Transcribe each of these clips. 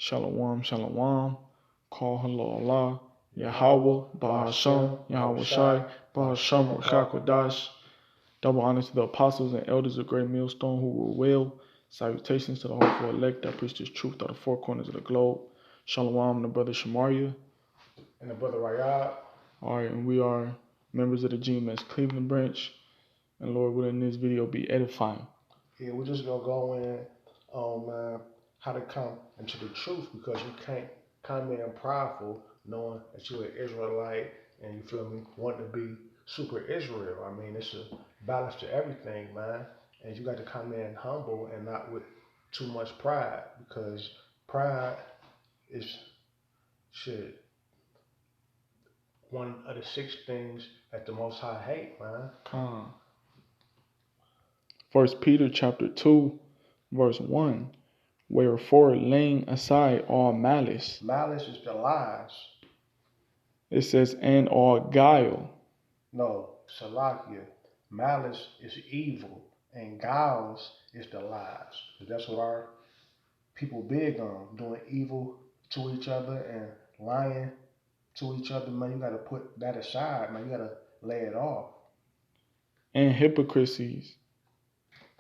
Shalom, shalom. Call hello Allah. Yahweh, Bahasham, Yahweh Shai, Bahasham, Rachakodash. Double honors to the apostles and elders of Great Millstone who were well. Salutations to the hopeful elect that preach this truth out of the four corners of the globe. Shalom, the brother Shamaria. And the brother Rayad. All right, and we are members of the GMS Cleveland branch. And Lord, willing this video be edifying. Yeah, we're just going to go in on how to come into the truth, because you can't come in prideful knowing that you're an Israelite and you feel me, want to be super Israel. I mean, it's a balance to everything, man. And you got to come in humble and not with too much pride, because pride is shit. One of the 6 things that the Most High hate, man. Come. 1 Peter chapter 2, verse 1. Wherefore, laying aside all malice. Malice is the lies. It says, and all guile. No, Salakia. Malice is evil, and guiles is the lies. That's what our people big on, doing evil to each other and lying to each other. Man, you got to put that aside, man. You got to lay it off. And hypocrisies,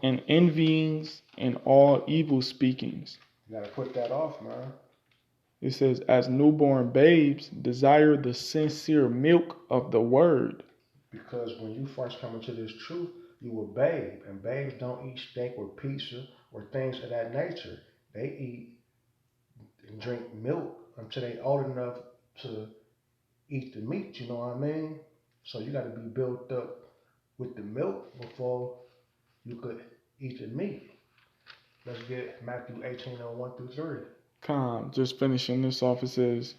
and envyings, and all evil speakings. You got to put that off, man. It says, as newborn babes, desire the sincere milk of the word. Because when you first come into this truth, you were babe, and babes don't eat steak or pizza or things of that nature. They eat and drink milk until they old enough to eat the meat, you know what I mean? So you got to be built up with the milk before you could eat the meat. Let's get Matthew 18:1 through 3. Come, just finishing this off, it says,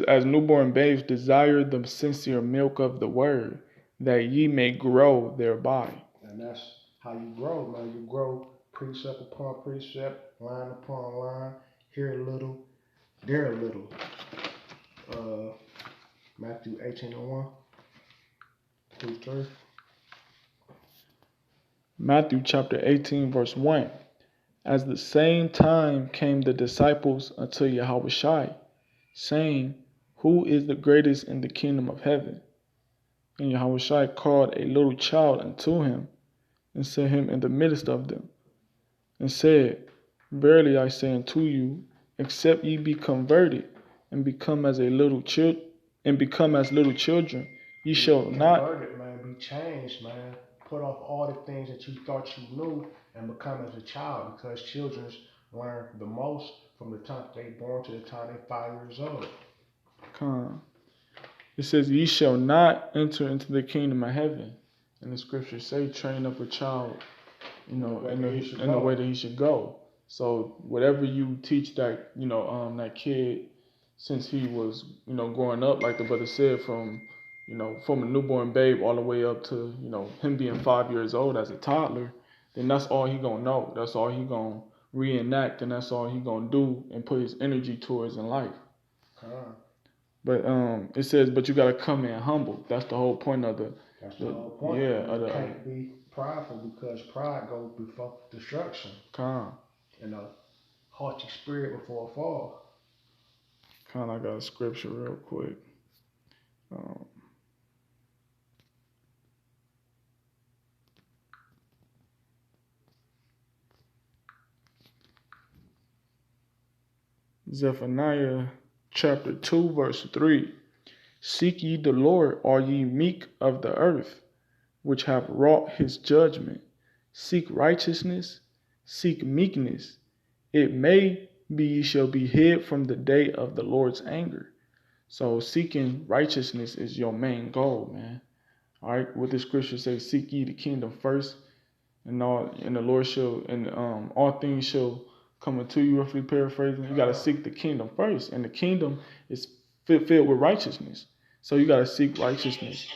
as newborn babes desire the sincere milk of the word, that ye may grow thereby. And that's how you grow, man. You grow precept upon precept, line upon line, here a little, there a little. Matthew 18:1 through 3. Matthew chapter 18, verse 1. As the same time came the disciples unto Yahweh Shai, saying, who is the greatest in the kingdom of heaven? And Yahweh Shai called a little child unto him, and set him in the midst of them, and said, verily I say unto you, except ye be converted, and become as little children, ye shall not. Converted, man. Be changed, man. Put off all the things that you thought you knew and become as a child, because children learn the most from the time they born to the time they're 5 years old. Come. It says, ye shall not enter into the kingdom of heaven. And the scriptures say, train up a child, in the way that he should go. So whatever you teach that, that kid since he was, growing up, like the brother said, from a newborn babe all the way up to, him being 5 years old as a toddler, then that's all he gonna know. That's all he gonna reenact, and that's all he gonna do and put his energy towards in life. But it says, but you gotta come in humble. That's the whole point of That's the whole point. Yeah. You can't be prideful, because pride goes before destruction. And a haughty spirit before a fall. I got a scripture real quick. Zephaniah chapter 2, verse 3. Seek ye the Lord, all ye meek of the earth, which have wrought his judgment. Seek righteousness, seek meekness. It may be ye shall be hid from the day of the Lord's anger. So seeking righteousness is your main goal, man. All right, what the scripture says, seek ye the kingdom first, and the Lord shall, and all things shall come unto you, roughly paraphrasing. You got to seek the kingdom first, and the kingdom is filled with righteousness. So you got to seek righteousness.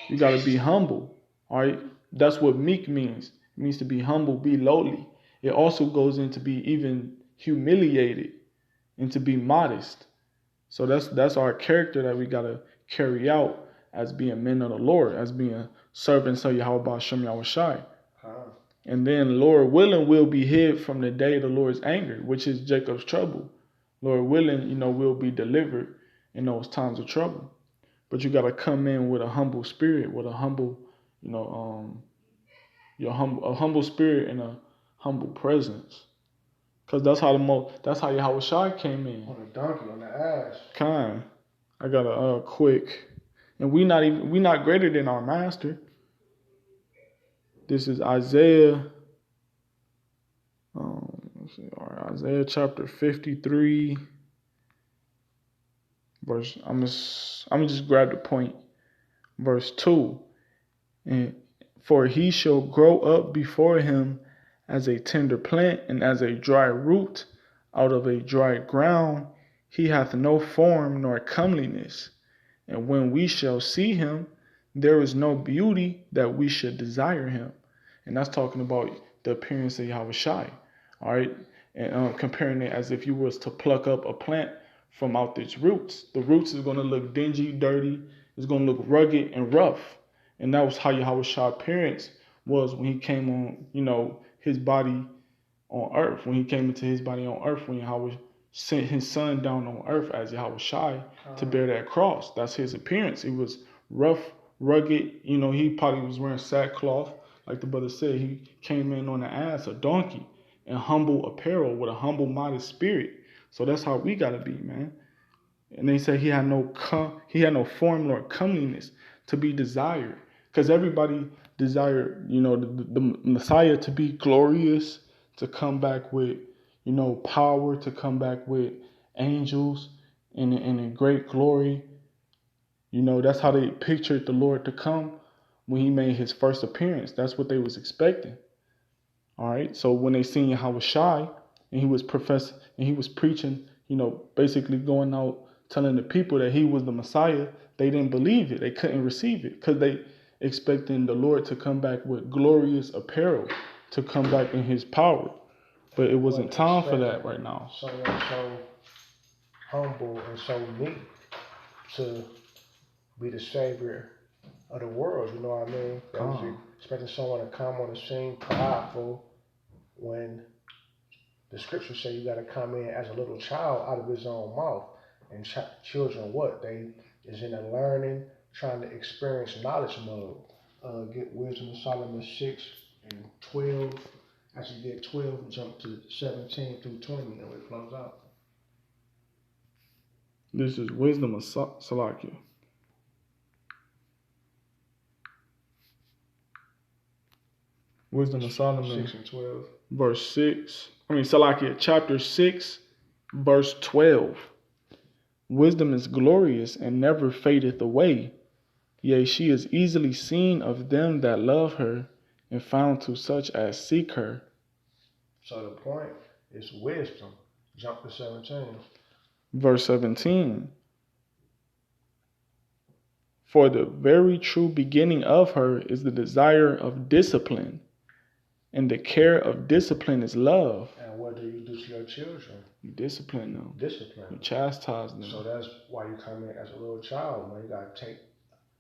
You got to be humble. All right, that's what meek means. It means to be humble, be lowly. It also goes into be even humiliated and to be modest. So that's our character that we got to carry out as being men of the Lord, as being servants of Yahweh Shem Yahweh Shai. And then, Lord willing, we'll be hid from the day of the Lord's anger, which is Jacob's trouble. Lord willing, we'll be delivered in those times of trouble. But you got to come in with a humble spirit, with a humble, a humble spirit and a humble presence. Cause that's how Yahweh Shai came in. On the donkey, on the ass. Kind. I got a quick, and we not greater than our master. This is Isaiah. Isaiah chapter 53. Verse. I'm just grab the point. Verse 2. And for he shall grow up before him as a tender plant and as a dry root out of a dry ground. He hath no form nor comeliness. And when we shall see him, there is no beauty that we should desire him. And that's talking about the appearance of Yahweh Shai. All right. And comparing it as if you was to pluck up a plant from out its roots. The roots is going to look dingy, dirty. It's going to look rugged and rough. And that was how Yahweh Shai's appearance was when he came on, his body on earth. When he came into his body on earth, when Yahweh sent his son down on earth as Yahweh Shai to bear that cross. That's his appearance. It was rough, rugged. He probably was wearing sackcloth. Like the brother said, he came in on an ass, a donkey, and humble apparel with a humble, modest spirit. So that's how we got to be, man. And they say he had no form nor comeliness to be desired. Because everybody desired, the Messiah to be glorious, to come back with, power, to come back with angels in great glory. That's how they pictured the Lord to come when he made his first appearance. That's what they was expecting. All right. So when they seen Yahweh Shai and he was preaching, basically going out telling the people that he was the Messiah, they didn't believe it. They couldn't receive it because they expecting the Lord to come back with glorious apparel, to come back in his power. But it wasn't time for that right now. Someone so humble and so meek to be the savior of the world, you know what I mean? They was expecting someone to come on the scene prideful when the scriptures say you got to come in as a little child out of his own mouth. And children, what? They is in a learning, trying to experience knowledge mode. Get Wisdom of Solomon 6 and 12. As you get 12, jump to 17 through 20, and we close out. This is Wisdom of Salakia. Wisdom of Solomon 6 and 12. Verse 6. Salakia, chapter 6, verse 12. Wisdom is glorious and never fadeth away. Yea, she is easily seen of them that love her, and found to such as seek her. So the point is wisdom. Jump to 17. Verse 17. For the very true beginning of her is the desire of discipline, and the care of discipline is love. And what do you do to your children? You discipline them. Discipline. You chastise them. So that's why you come in as a little child, man. You got to take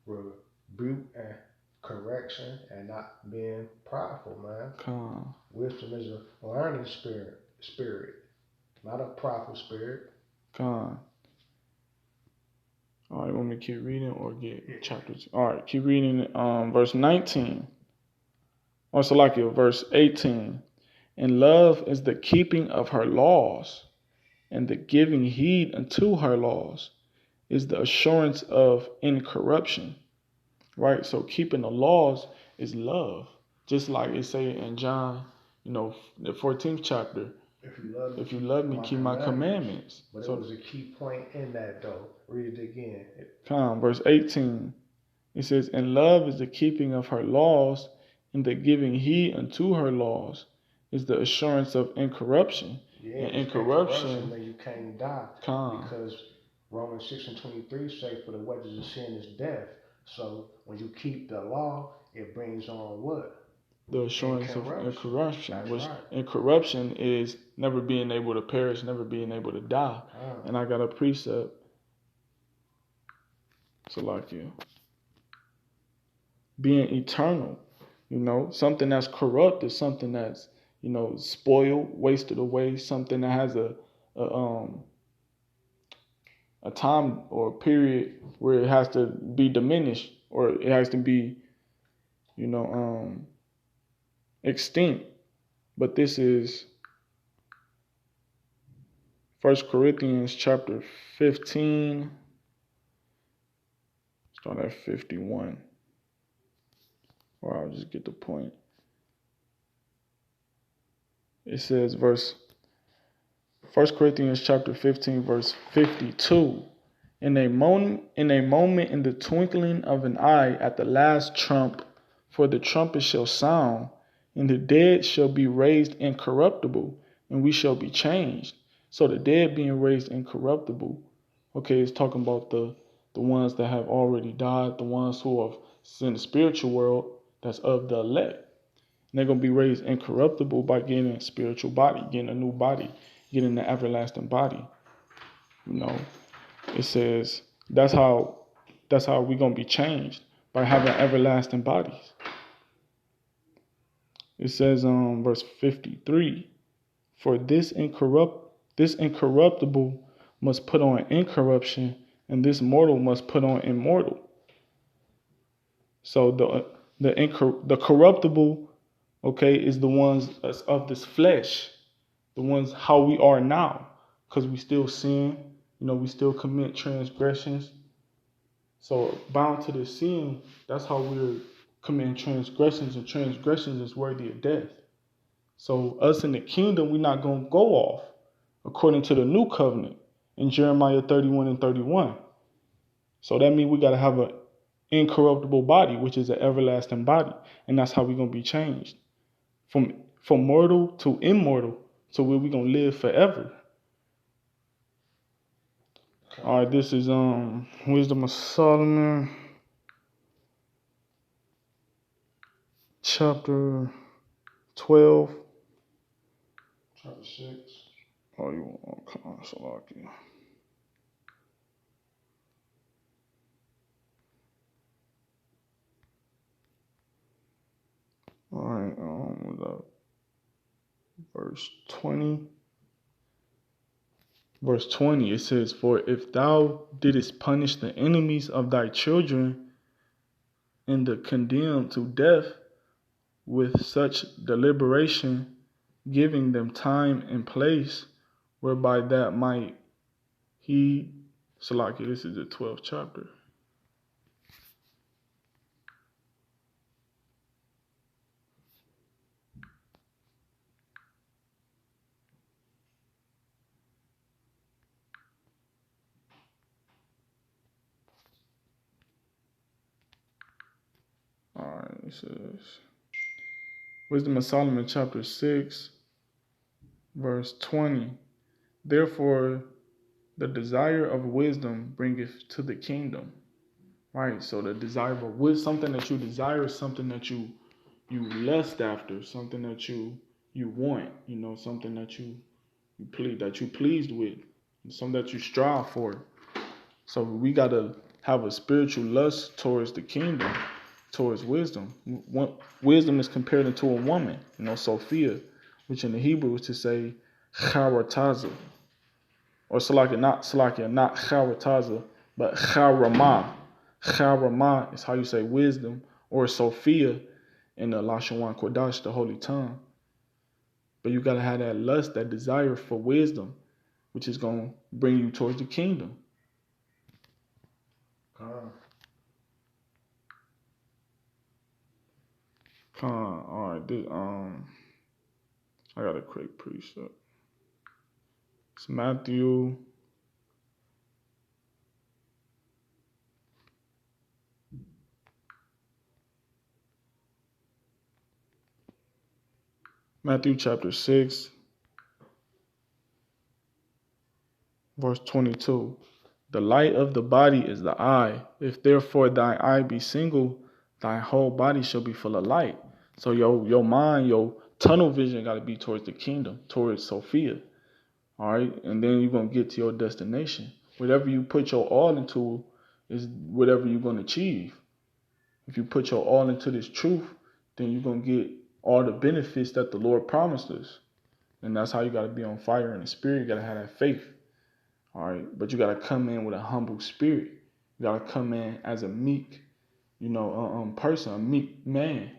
rebuke and correction and not being prideful, man. Come. Wisdom is a learning spirit, not a prideful spirit. Come. All right, want me to keep reading or get chapters? All right, keep reading verse 19. Or Salakia, verse 18. And love is the keeping of her laws, and the giving heed unto her laws is the assurance of incorruption. Right? So keeping the laws is love. Just like it say in John, the 14th chapter. If you love me, keep my commandments. But it was a key point in that, though. Read it again. Verse 18. It says, and love is the keeping of her laws, and the giving heed unto her laws is the assurance of incorruption. Yeah, and incorruption, then you can't die. Because Romans 6 and 23 say, for the wages of sin is death. So when you keep the law, it brings on what? The assurance of incorruption. That's which right. Incorruption is never being able to perish, never being able to die. And I got a precept. So like you. Being eternal. Something that's corrupt is something that's, spoiled, wasted away, something that has a time or a period where it has to be diminished or it has to be, extinct. But this is 1 Corinthians chapter 15, start at 51. Or I'll just get the point. It says 1 Corinthians chapter 15, verse 52. In a moment, in the twinkling of an eye, at the last trump, for the trumpet shall sound, and the dead shall be raised incorruptible, and we shall be changed. So the dead being raised incorruptible, okay, it's talking about the ones that have already died, the ones who are in the spiritual world, that's of the elect. And they're going to be raised incorruptible by getting a spiritual body, getting a new body, getting the everlasting body. It says that's how we're going to be changed, by having everlasting bodies. It says verse 53, for this incorruptible must put on incorruption, and this mortal must put on immortal. So the corruptible, okay, is the ones of this flesh, the ones how we are now, because we still sin, we still commit transgressions. So bound to the sin, that's how we're committing transgressions, and transgressions is worthy of death. So us in the kingdom, we're not going to go off according to the new covenant in Jeremiah 31 and 31. So that means we got to have an incorruptible body, which is an everlasting body. And that's how we're going to be changed from mortal to immortal, to where we're going to live forever. All right, this is Wisdom of Solomon, chapter 12. Chapter 6. Oh, you want Salaki. All right, verse 20. Verse 20, it says, for if thou didst punish the enemies of thy children, and the condemned to death with such deliberation, giving them time and place, whereby that might he, Salaki, this is the 12th chapter. All right, it says, Wisdom of Solomon, chapter 6, verse 20. Therefore, the desire of wisdom bringeth to the kingdom. Right, so the desire of wisdom, something that you desire is something that you lust after, something that you want, something that you pleased with, something that you strive for. So we gotta have a spiritual lust towards the kingdom, towards wisdom. Wisdom is compared to a woman, Sophia, which in the Hebrew is to say charataza, or not charataza, but charamah. Charamah is how you say wisdom, or Sophia in the Lashon Kodash, the Holy Tongue. But you gotta have that lust, that desire for wisdom, which is gonna bring you towards the kingdom. All right, I got a quick precept. It's Matthew. Matthew chapter 6, verse 22. The light of the body is the eye. If therefore thy eye be single, thy whole body shall be full of light. So your mind, your tunnel vision got to be towards the kingdom, towards Sophia. All right, and then you're going to get to your destination. Whatever you put your all into is whatever you're going to achieve. If you put your all into this truth, then you're going to get all the benefits that the Lord promised us. And that's how you got to be on fire in the spirit. You got to have that faith. All right. But you got to come in with a humble spirit. You got to come in as a meek, person, a meek man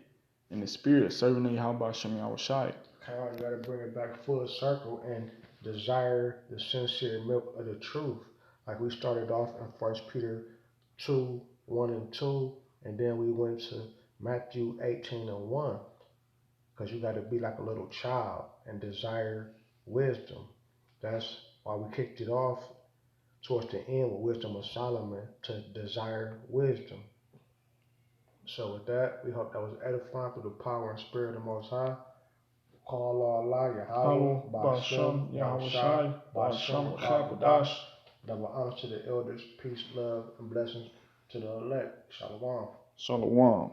in the spirit, serving in Yahweh Shem Yahushai. You got to bring it back full circle and desire the sincere milk of the truth. Like we started off in 1 Peter 2, 1 and 2, and then we went to Matthew 18 and 1. Because you got to be like a little child and desire wisdom. That's why we kicked it off towards the end with Wisdom of Solomon, to desire wisdom. So with that, we hope that was edifying through the power and spirit of the Most High. Call Allah, Yahweh, Ba'ashem, Yahushai, Ba'ashem, Chakodash. Double honor to the elders, peace, love, and blessings to the elect. Shalom. Shalom.